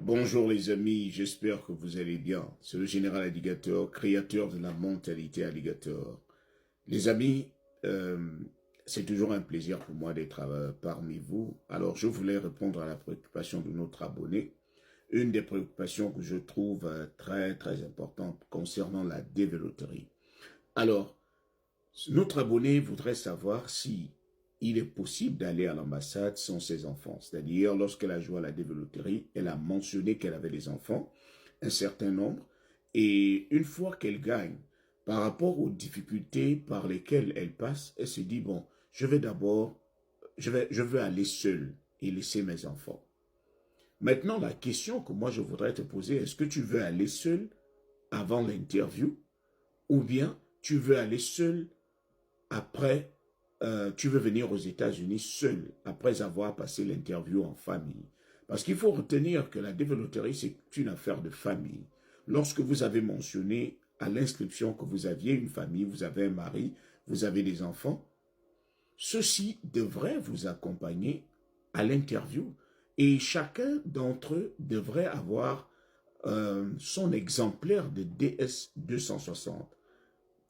Bonjour les amis, j'espère que vous allez bien. C'est le général Alligator, créateur de la mentalité Alligator. Les amis, c'est toujours un plaisir pour moi d'être parmi vous. Alors je voulais répondre à la préoccupation de notre abonné. Une des préoccupations que je trouve très importante concernant la développerie. Alors, notre abonné voudrait savoir si il est possible d'aller à l'ambassade sans ses enfants. C'est-à-dire, lorsqu'elle a joué à la développerie, elle a mentionné qu'elle avait des enfants, un certain nombre, et une fois qu'elle gagne, par rapport aux difficultés par lesquelles elle passe, elle se dit, bon, je veux aller seule et laisser mes enfants. Maintenant, la question que moi je voudrais te poser, est-ce que tu veux aller seule avant l'interview ou bien tu veux aller seule après, tu veux venir aux États-Unis seul, après avoir passé l'interview en famille. Parce qu'il faut retenir que la développerie, c'est une affaire de famille. Lorsque vous avez mentionné à l'inscription que vous aviez une famille, vous avez un mari, vous avez des enfants, ceux-ci devraient vous accompagner à l'interview. Et chacun d'entre eux devrait avoir son exemplaire de DS 260.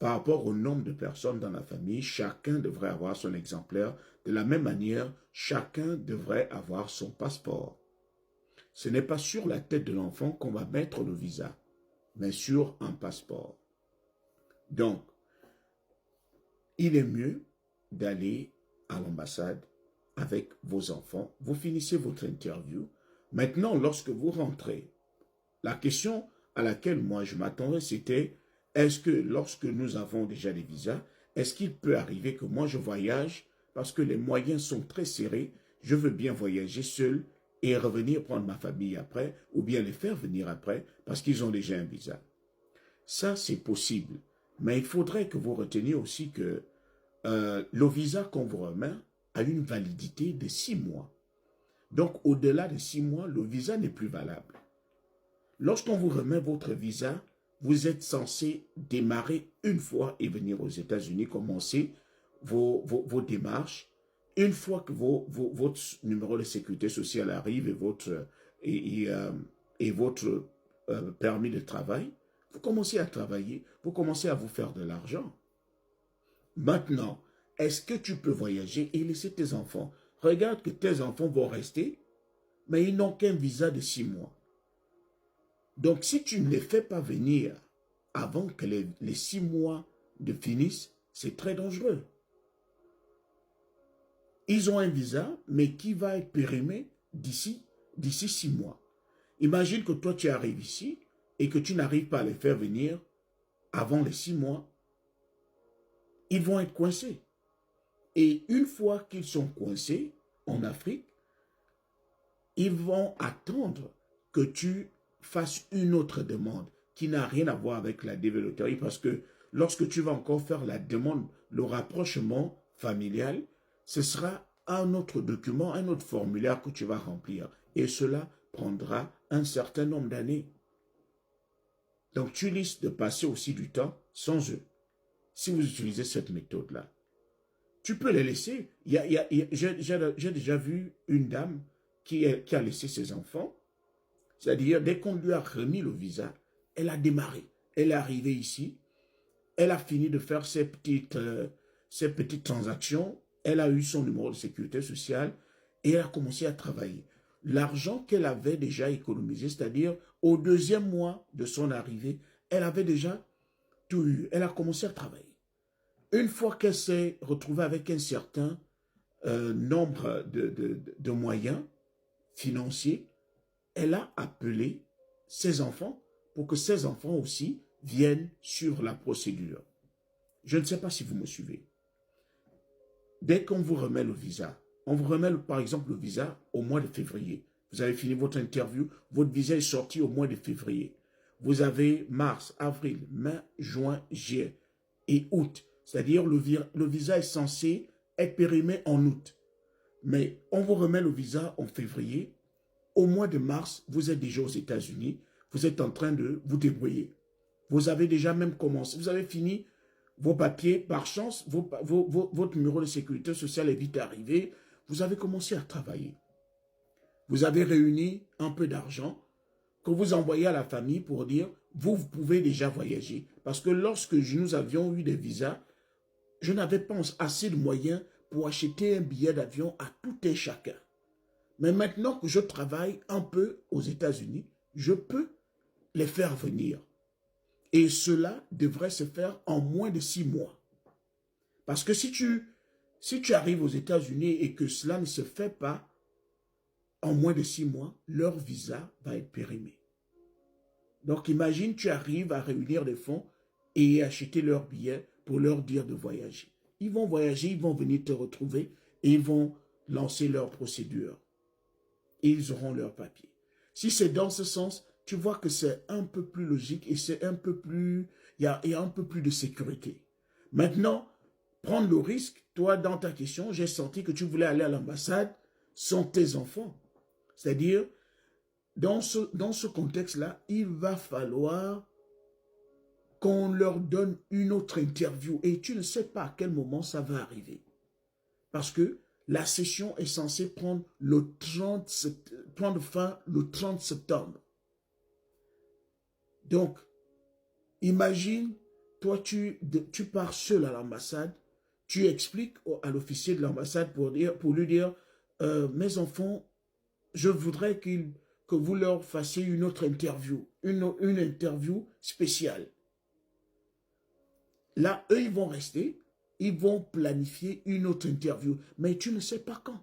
Par rapport au nombre de personnes dans la famille, chacun devrait avoir son exemplaire. De la même manière, chacun devrait avoir son passeport. Ce n'est pas sur la tête de l'enfant qu'on va mettre le visa, mais sur un passeport. Donc, il est mieux d'aller à l'ambassade avec vos enfants. Vous finissez votre interview. Maintenant, lorsque vous rentrez, la question à laquelle moi je m'attendais, c'était: est-ce que lorsque nous avons déjà des visas, est-ce qu'il peut arriver que moi je voyage parce que les moyens sont très serrés, je veux bien voyager seul et revenir prendre ma famille après, ou bien les faire venir après parce qu'ils ont déjà un visa. Ça, c'est possible. Mais il faudrait que vous reteniez aussi que le visa qu'on vous remet a une validité de 6 mois. Donc, au-delà de 6 mois, le visa n'est plus valable. Lorsqu'on vous remet votre visa, vous êtes censé démarrer une fois et venir aux États-Unis, commencer vos démarches. Une fois que votre numéro de sécurité sociale arrive et votre permis de travail, vous commencez à travailler, vous commencez à vous faire de l'argent. Maintenant, est-ce que tu peux voyager et laisser tes enfants? Regarde que tes enfants vont rester, mais ils n'ont qu'un visa de 6 mois. Donc, si tu ne les fais pas venir avant que les 6 mois de finissent, c'est très dangereux. Ils ont un visa, mais qui va être périmé d'ici 6 mois. Imagine que toi, tu arrives ici et que tu n'arrives pas à les faire venir avant les 6 mois. Ils vont être coincés. Et une fois qu'ils sont coincés en Afrique, ils vont attendre que tu fasses une autre demande qui n'a rien à voir avec la développerie, parce que lorsque tu vas encore faire la demande, le rapprochement familial, ce sera un autre document, un autre formulaire que tu vas remplir. Et cela prendra un certain nombre d'années. Donc tu risques de passer aussi du temps sans eux, si vous utilisez cette méthode-là. Tu peux les laisser. J'ai déjà vu une dame qui a laissé ses enfants. C'est-à-dire, dès qu'on lui a remis le visa, elle a démarré. Elle est arrivée ici. Elle a fini de faire ses petites transactions. Elle a eu son numéro de sécurité sociale et elle a commencé à travailler. L'argent qu'elle avait déjà économisé, c'est-à-dire au 2e mois de son arrivée, elle avait déjà tout eu. Elle a commencé à travailler. Une fois qu'elle s'est retrouvée avec un certain nombre de moyens financiers, elle a appelé ses enfants pour que ses enfants aussi viennent sur la procédure. Je ne sais pas si vous me suivez. Dès qu'on vous remet le visa, on vous remet par exemple le visa au mois de février. Vous avez fini votre interview, votre visa est sorti au mois de février. Vous avez mars, avril, mai, juin, juillet et août. C'est-à-dire le visa est censé être périmé en août. Mais on vous remet le visa en février. Au mois de mars, vous êtes déjà aux États-Unis. Vous êtes en train de vous débrouiller. Vous avez déjà même commencé. Vous avez fini vos papiers. Par chance, votre numéro de sécurité sociale est vite arrivé. Vous avez commencé à travailler. Vous avez réuni un peu d'argent. que vous envoyez à la famille pour dire, vous pouvez déjà voyager. Parce que lorsque nous avions eu des visas, je n'avais pas assez de moyens pour acheter un billet d'avion à tout un chacun. Mais maintenant que je travaille un peu aux États-Unis, je peux les faire venir. Et cela devrait se faire en moins de 6 mois. Parce que si tu arrives aux États-Unis et que cela ne se fait pas en moins de 6 mois, leur visa va être périmé. Donc imagine, tu arrives à réunir des fonds et acheter leurs billets pour leur dire de voyager. Ils vont voyager, ils vont venir te retrouver et ils vont lancer leur procédure. Et ils auront leur papier. Si c'est dans ce sens, tu vois que c'est un peu plus logique et c'est un peu plus, il y a un peu plus de sécurité. Maintenant, prendre le risque, toi, dans ta question, j'ai senti que tu voulais aller à l'ambassade sans tes enfants. C'est-à-dire, dans ce contexte-là, il va falloir qu'on leur donne une autre interview. Et tu ne sais pas à quel moment ça va arriver. Parce que la session est censée prendre fin le 30 septembre. Donc, imagine, toi, tu pars seul à l'ambassade, tu expliques à l'officier de l'ambassade pour lui dire, mes enfants, je voudrais que vous leur fassiez une autre interview, une interview spéciale. Là, eux, ils vont rester, ils vont planifier une autre interview, mais tu ne sais pas quand.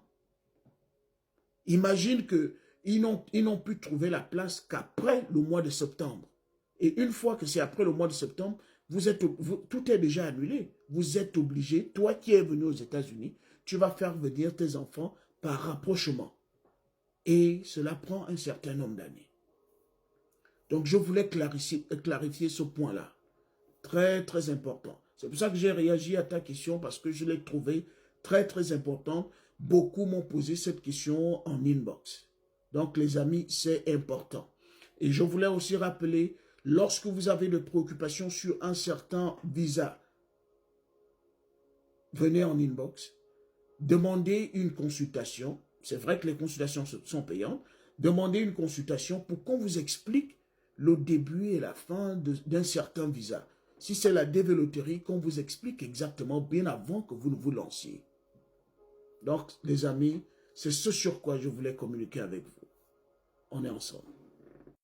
Imagine qu'ils n'ont pu trouver la place qu'après le mois de septembre. Et une fois que c'est après le mois de septembre, tout est déjà annulé. Vous êtes obligé, toi qui es venu aux États-Unis, tu vas faire venir tes enfants par rapprochement. Et cela prend un certain nombre d'années. Donc, je voulais clarifier ce point-là. Très, très important. C'est pour ça que j'ai réagi à ta question parce que je l'ai trouvé très, très importante. Beaucoup m'ont posé cette question en inbox. Donc, les amis, c'est important. Et je voulais aussi rappeler, lorsque vous avez des préoccupations sur un certain visa, venez en inbox, demandez une consultation. C'est vrai que les consultations sont payantes. Demandez une consultation pour qu'on vous explique le début et la fin d'un certain visa. Si c'est la développerie, qu'on vous explique exactement bien avant que vous ne vous lanciez. Donc, les amis, c'est ce sur quoi je voulais communiquer avec vous. On est ensemble.